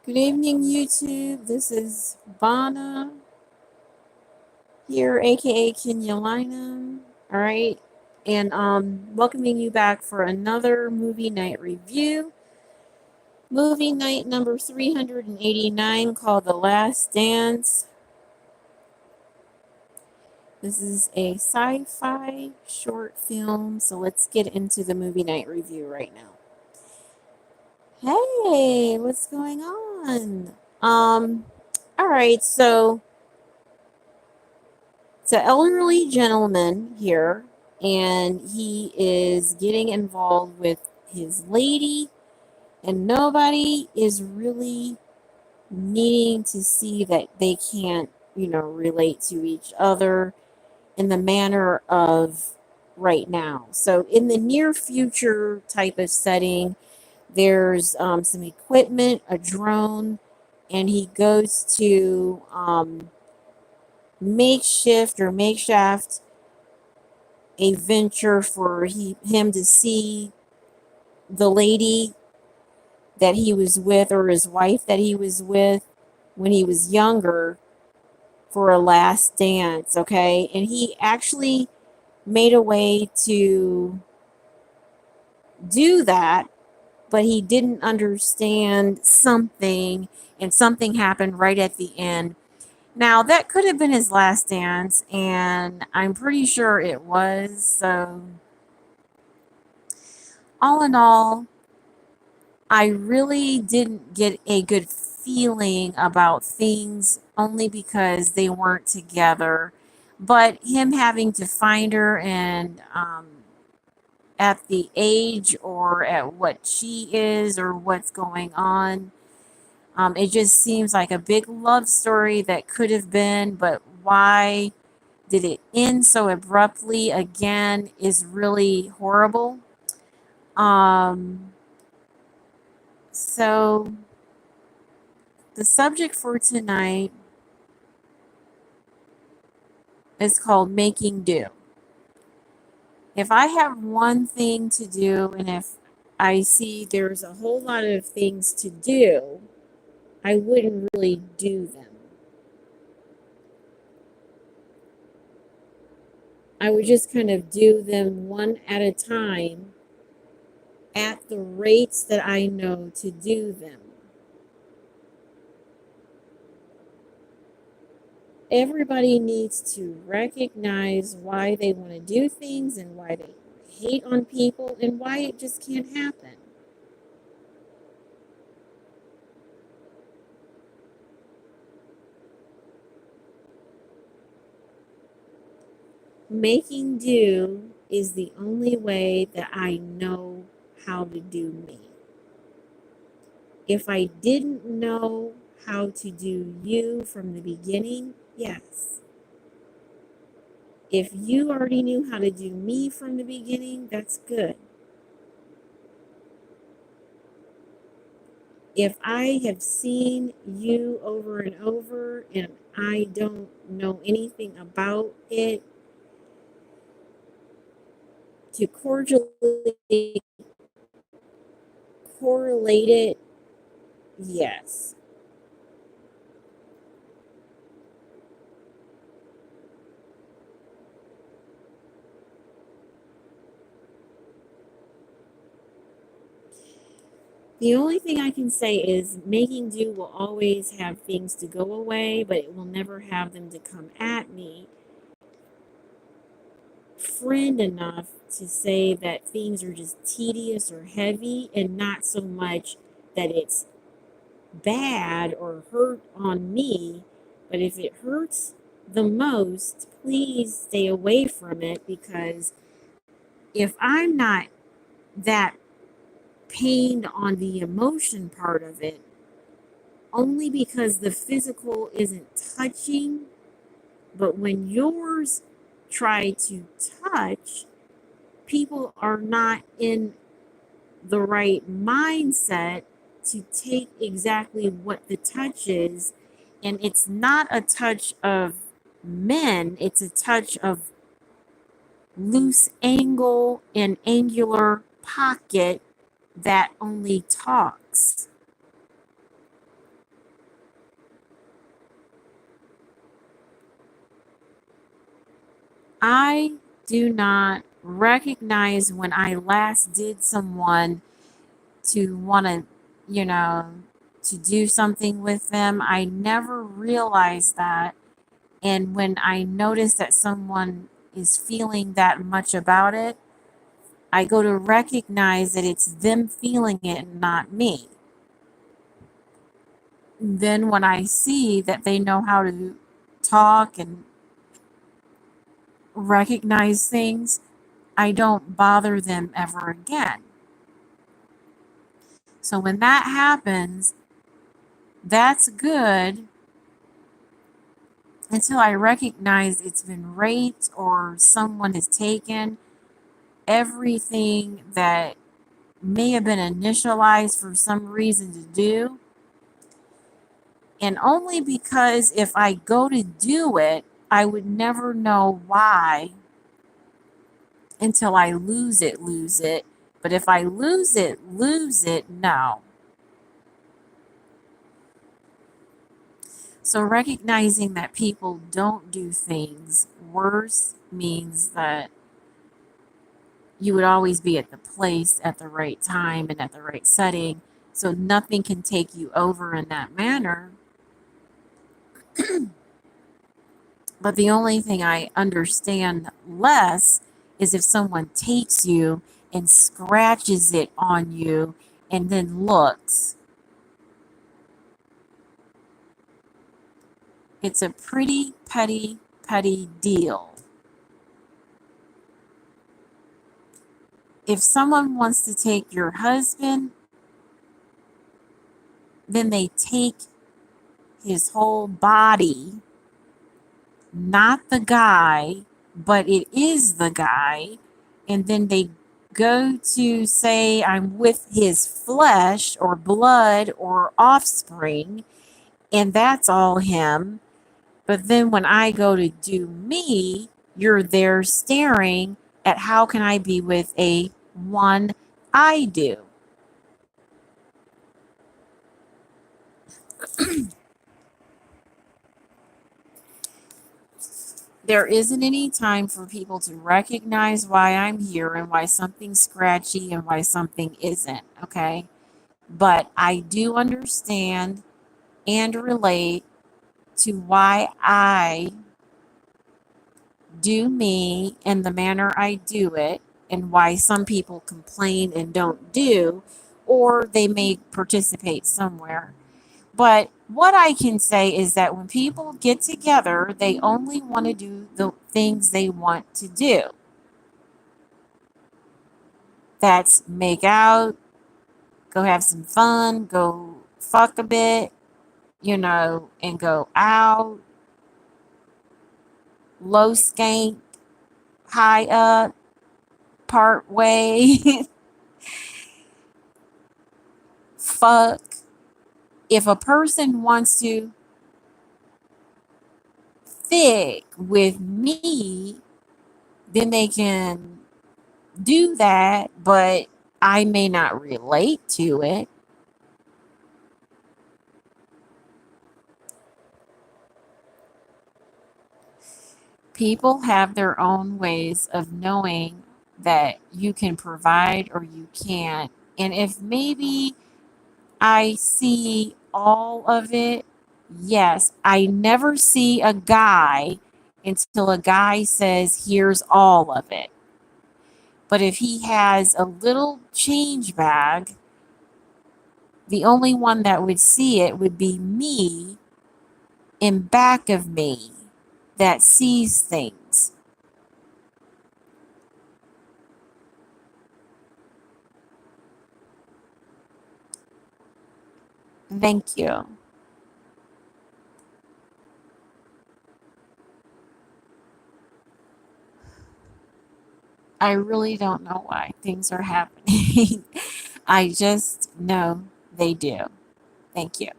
Good evening, YouTube. This is Bana here, aka Kenyalina. All right, and welcoming you back for another movie night review. Movie night number 389 called The Last Dance. This is a sci-fi short film, so let's get into the movie night review right now. Hey, what's going on? All right, so it's an elderly gentleman here, and he is getting involved with his lady, and nobody is really needing to see that they can't, relate to each other in the manner of right now. So, in the near future type of setting, there's some equipment, a drone, and he goes to makeshift a venture for him to see the lady that he was with, or his wife that he was with when he was younger, for a last dance. Okay, and he actually made a way to do that, but he didn't understand something, and something happened right at the end. Now, that could have been his last dance, and I'm pretty sure it was. So, all in all, I really didn't get a good feeling about things, only because they weren't together. But him having to find her, and at the age or at what she is or what's going on, it just seems like a big love story that could have been, but why did it end so abruptly again is really horrible. Um, so the subject for tonight is called Making Do. If I have one thing to do, and if I see there's a whole lot of things to do, I wouldn't really do them. I would just kind of do them one at a time at the rates that I know to do them. Everybody needs to recognize why they want to do things, and why they hate on people, and why it just can't happen. Making do is the only way that I know how to do me. If I didn't know how to do you from the beginning, yes. If you already knew how to do me from the beginning, that's good. If I have seen you over and over and I don't know anything about it, to cordially correlate it, yes. The only thing I can say is making do will always have things to go away, but it will never have them to come at me. Friend enough to say that things are just tedious or heavy, and not so much that it's bad or hurt on me. But if it hurts the most, please stay away from it, because if I'm not that pained on the emotion part of it, only because the physical isn't touching, but when yours try to touch, people are not in the right mindset to take exactly what the touch is. And it's not a touch of men, it's a touch of loose angle and angular pocket that only talks. I do not recognize when I last did someone to want to, you know, to do something with them. I never realized that. And when I notice that someone is feeling that much about it, I go to recognize that it's them feeling it, not me. Then when I see that they know how to talk and recognize things, I don't bother them ever again. So when that happens, that's good until I recognize it's been raped or someone has taken everything that may have been initialized for some reason to do. And only because if I go to do it, I would never know why until I lose it, lose it. But if I lose it, no. So recognizing that people don't do things worse means that you would always be at the place at the right time and at the right setting. So nothing can take you over in that manner. But the only thing I understand less is if someone takes you and scratches it on you and then looks. It's a pretty petty deal. If someone wants to take your husband, then they take his whole body, not the guy, but it is the guy, and then they go to say, I'm with his flesh or blood or offspring, and that's all him. But then when I go to do me, you're there staring at how can I be with a one I do. There isn't any time for people to recognize why I'm here and why something's scratchy and why something isn't, okay? But I do understand and relate to why I do me in the manner I do it and why some people complain and don't do, or they may participate somewhere. But what I can say is that when people get together, they only want to do the things they want to do. That's make out, go have some fun, go fuck a bit, and go out, low skank, high up, part way, fuck. If a person wants to thick with me, then they can do that, but I may not relate to it. People have their own ways of knowing that you can provide or you can't. And if maybe I see all of it, yes, I never see a guy until a guy says, here's all of it. But if he has a little change bag, the only one that would see it would be me in back of me that sees things. Thank you. I really don't know why things are happening. I just know they do. Thank you.